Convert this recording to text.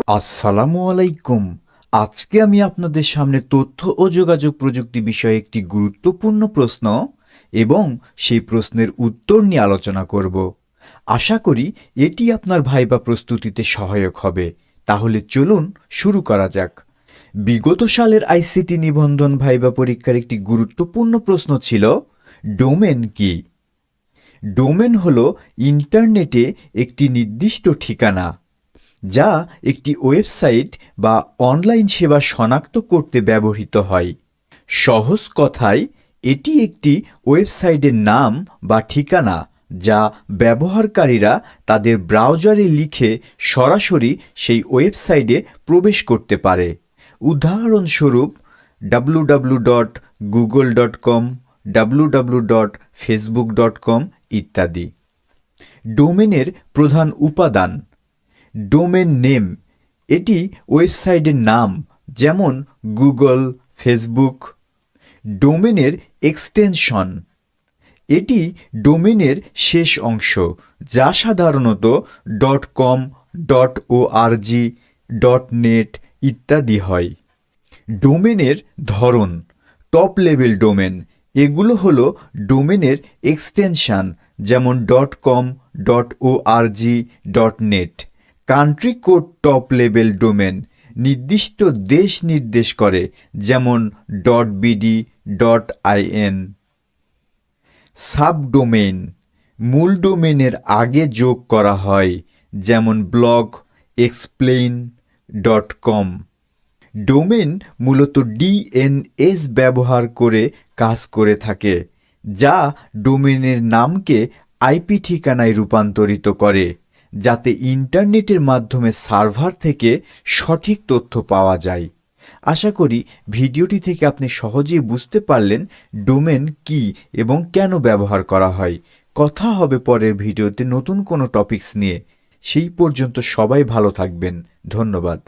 আসসালামু আলাইকুম। আজকে আমি আপনাদের সামনে তথ্য ও যোগাযোগ প্রযুক্তি বিষয়ে একটি গুরুত্বপূর্ণ প্রশ্ন এবং সেই প্রশ্নের উত্তর নিয়ে আলোচনা করব। আশা করি এটি আপনার ভাইবা প্রস্তুতিতে সহায়ক হবে। তাহলে চলুন শুরু করা যাক। বিগত সালের আইসিটি নিবন্ধন ভাইবা পরীক্ষার একটি গুরুত্বপূর্ণ প্রশ্ন ছিল, ডোমেন কি? ডোমেন হলো ইন্টারনেটে একটি নির্দিষ্ট ঠিকানা, যা একটি ওয়েবসাইট বা অনলাইন সেবা শনাক্ত করতে ব্যবহৃত হয়। সহজ কথায়, এটি একটি ওয়েবসাইটের নাম বা ঠিকানা যা ব্যবহারকারীরা তাদের ব্রাউজারে লিখে সরাসরি সেই ওয়েবসাইটে প্রবেশ করতে পারে। উদাহরণস্বরূপ www.google.com, www.facebook.com ইত্যাদি। ডোমেনের প্রধান উপাদান: ডোমেন নেম, এটি ওয়েবসাইটের নাম, যেমন গুগল, ফেসবুক। ডোমেনের এক্সটেনশন, এটি ডোমেনের শেষ অংশ, যা সাধারণত .com, .org, .net ইত্যাদি হয়। ডোমেনের ধরন: টপ লেভেল ডোমেন, এগুলো হলো ডোমেনের এক্সটেনশন, যেমন .com, .org, .net। Country code top level domain নির্দিষ্ট দেশ নির্দেশ করে, যেমন .bd, .in। সাবডোমেইন মূল ডোমেনের আগে যোগ করা হয়, যেমন ব্লগ, explain.com। ডোমেন মূলত ডিএনএস ব্যবহার করে কাজ করে থাকে, যা ডোমেনের নামকে আইপি ঠিকানায় রূপান্তরিত করে, যাতে ইন্টারনেটের মাধ্যমে সার্ভার থেকে সঠিক তথ্য পাওয়া যায়। আশা করি ভিডিওটি থেকে আপনি সহজেই বুঝতে পারলেন ডোমেন কি এবং কেন ব্যবহার করা হয়। কথা হবে পরের ভিডিওতে নতুন কোনো টপিকস নিয়ে। সেই পর্যন্ত সবাই ভালো থাকবেন। ধন্যবাদ।